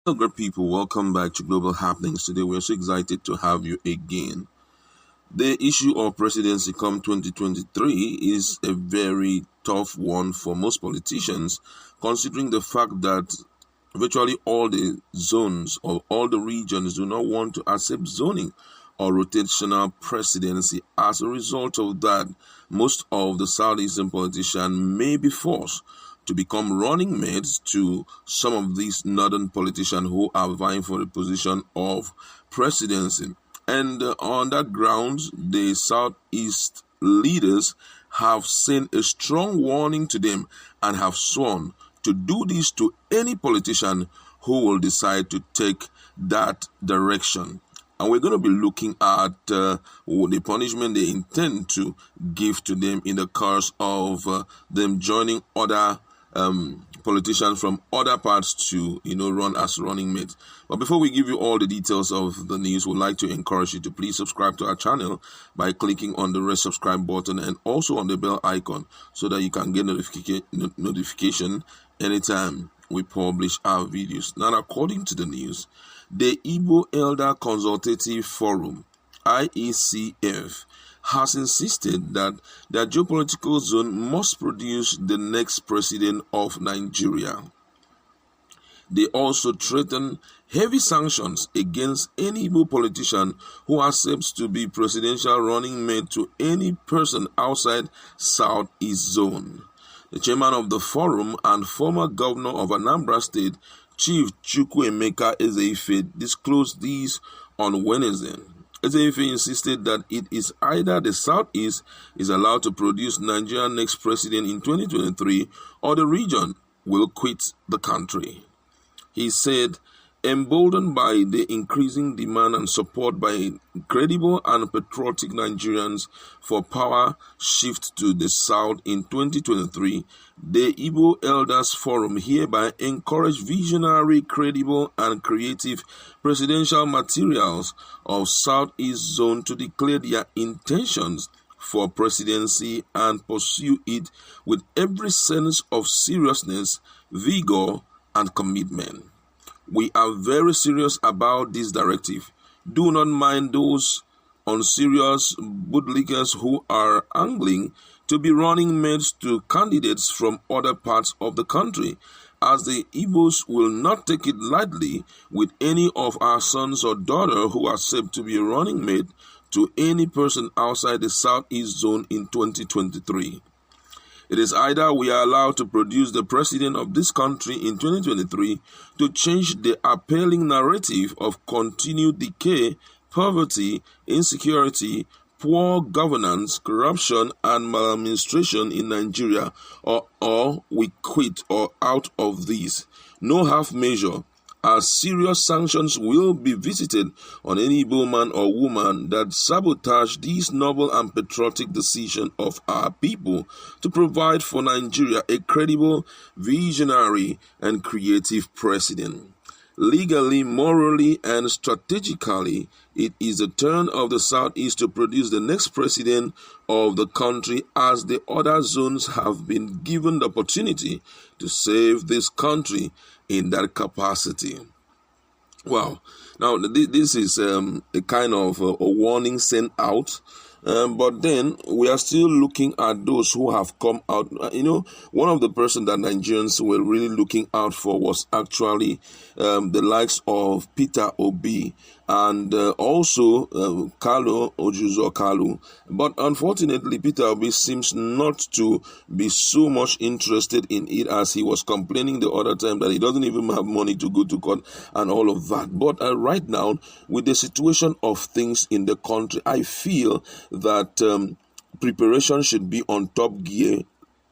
Hello, great people. Welcome back to Global Happenings. Today, we're so excited to have you again. The issue of presidency come 2023 is a very tough one for most politicians, considering the fact that virtually all the zones or all the regions do not want to accept zoning or rotational presidency. As a result of that, most of the Southeastern politicians may be forced to become running mates to some of these northern politicians who are vying for the position of presidency. And on that grounds, the Southeast leaders have sent a strong warning to them and have sworn to do this to any politician who will decide to take that direction. And we're going to be looking at the punishment they intend to give to them in the course of them joining other politicians from other parts to run as running mates. But before we give you all the details of the news, we'd like to encourage you to please subscribe to our channel by clicking on the red subscribe button and also on the bell icon so that you can get notification anytime we publish our videos. Now, according to the news, the Igbo Elder Consultative Forum, IECF, has insisted that their geopolitical zone must produce the next president of Nigeria. They also threaten heavy sanctions against any Igbo politician who accepts to be presidential running mate to any person outside Southeast Zone. The chairman of the forum and former governor of Anambra State, Chief Chukwuemeka Ezeife, disclosed these on Wednesday. Ezeife insisted that it is either the Southeast is allowed to produce Nigeria's next president in 2023 or the region will quit the country. He said, emboldened by the increasing demand and support by credible and patriotic Nigerians for power shift to the South in 2023, the Igbo Elders Forum hereby encourage visionary, credible, and creative presidential materials of Southeast Zone to declare their intentions for presidency and pursue it with every sense of seriousness, vigor, and commitment. We are very serious about this directive. Do not mind those unserious bootlickers who are angling to be running mates to candidates from other parts of the country, as the Igbos will not take it lightly with any of our sons or daughters who accept to be a running mate to any person outside the Southeast Zone in 2023. It is either we are allowed to produce the president of this country in 2023 to change the appalling narrative of continued decay, poverty, insecurity, poor governance, corruption, and maladministration in Nigeria, or we quit or out of these. No half measure, as serious sanctions will be visited on any Igbo man or woman that sabotage this noble and patriotic decision of our people to provide for Nigeria a credible, visionary, and creative president. Legally, morally, and strategically, it is the turn of the Southeast to produce the next president of the country, as the other zones have been given the opportunity to save this country in that capacity. Wow. Now, this is a kind of a warning sent out. But then we are still looking at those who have come out. One of the persons that Nigerians were really looking out for was actually the likes of Peter Obi and also Kalu Ojuzo Kalu. But unfortunately, Peter Obi seems not to be so much interested in it, as he was complaining the other time that he doesn't even have money to go to court and all of that. But right now, with the situation of things in the country, I feel that preparation should be on top gear.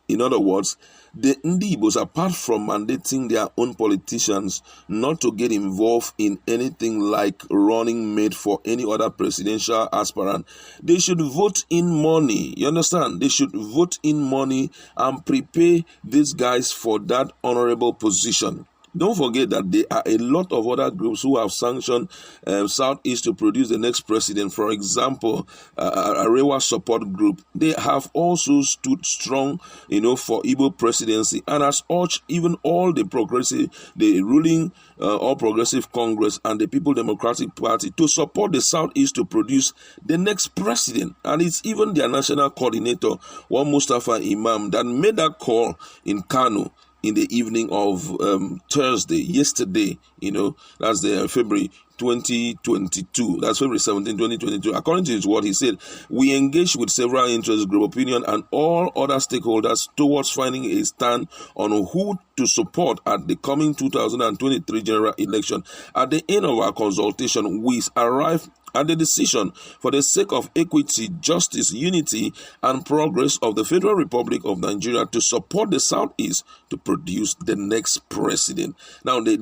In other words, the Ndibos, apart from mandating their own politicians not to get involved in anything like running mate for any other presidential aspirant, they should vote in money. You understand? They should vote in money and prepare these guys for that honorable position. Don't forget that there are a lot of other groups who have sanctioned Southeast to produce the next president. For example, Arewa Support Group, they have also stood strong, for Igbo presidency, and has urged even all the ruling All Progressive Congress and the People Democratic Party to support the Southeast to produce the next president. And it's even their national coordinator, one Mustafa Imam, that made that call in Kano in the evening of Thursday, yesterday, that's the February 2022. That's February 17, 2022. According to his word, he said, we engage with several interest group opinion and all other stakeholders towards finding a stand on who to support at the coming 2023 general election. At the end of our consultation, we arrived at the decision for the sake of equity, justice, unity, and progress of the Federal Republic of Nigeria to support the Southeast to produce the next president. Now, they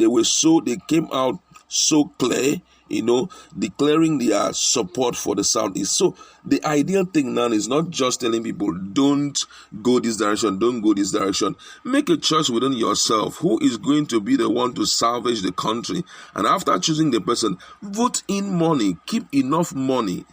came out so clear, declaring their support for the Southeast. So the ideal thing now is not just telling people, don't go this direction, don't go this direction. Make a choice within yourself who is going to be the one to salvage the country. And after choosing the person, vote in money, keep enough money,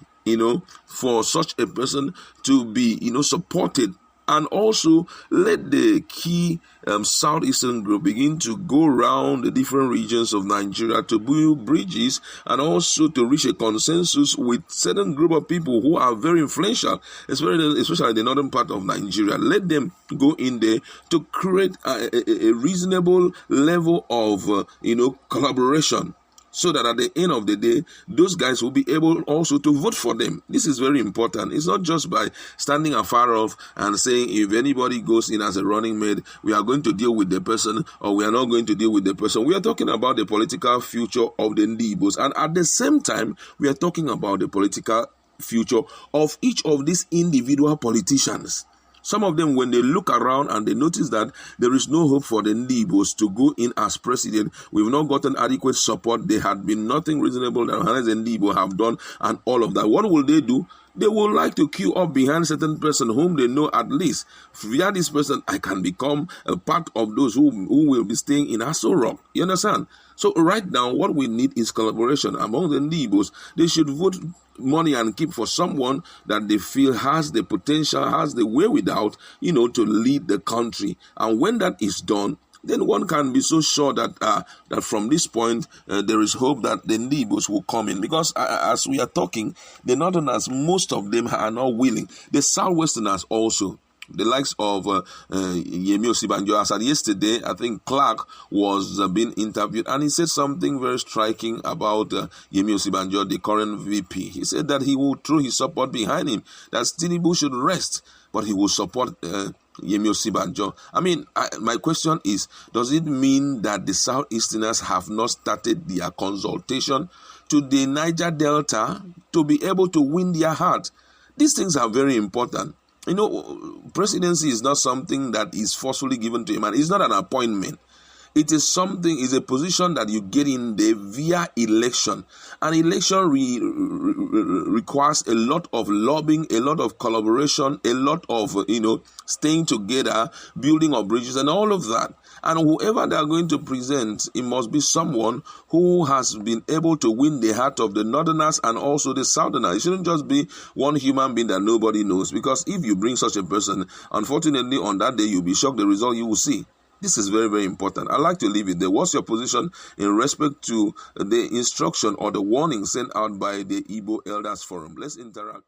for such a person to be, supported. And also let the key Southeastern group begin to go around the different regions of Nigeria to build bridges and also to reach a consensus with certain group of people who are very influential, especially the northern part of Nigeria. Let them go in there to create a reasonable level of, collaboration, so that at the end of the day, those guys will be able also to vote for them. This is very important. It's not just by standing afar off and saying, if anybody goes in as a running mate, we are going to deal with the person, or we are not going to deal with the person. We are talking about the political future of the Igbos. And at the same time, we are talking about the political future of each of these individual politicians. Some of them, when they look around and they notice that there is no hope for the Igbos to go in as president, we've not gotten adequate support, there had been nothing reasonable that Johannes and Igbo have done, and all of that. What will they do? They will like to queue up behind certain person whom they know at least, via this person, I can become a part of those who will be staying in Aso Rock. You understand? So right now, what we need is collaboration among the Igbos. They should vote money and keep for someone that they feel has the potential, has the wherewithal, to lead the country. And when that is done, then one can be so sure that that from this point, there is hope that the Igbos will come in. Because as we are talking, the Northerners, most of them are not willing. The Southwesterners also. The likes of Yemi Osibanjo. As at yesterday, I think Clark was being interviewed, and he said something very striking about Yemi Osibanjo, the current VP. He said that he will throw his support behind him, that Tinubu should rest, but he will support Yemi Osibanjo. I mean, my question is, does it mean that the Southeasterners have not started their consultation to the Niger Delta to be able to win their heart? These things are very important. Presidency is not something that is forcefully given to a man. It's not an appointment. It is something, is a position that you get in there via election. An election requires a lot of lobbying, a lot of collaboration, a lot of, staying together, building of bridges and all of that. And whoever they are going to present, it must be someone who has been able to win the heart of the Northerners and also the Southerners. It shouldn't just be one human being that nobody knows. Because if you bring such a person, unfortunately on that day, you'll be shocked the result you will see. This is very, very important. I'd like to leave it there. What's your position in respect to the instruction or the warning sent out by the Igbo Elders Forum? Let's interact.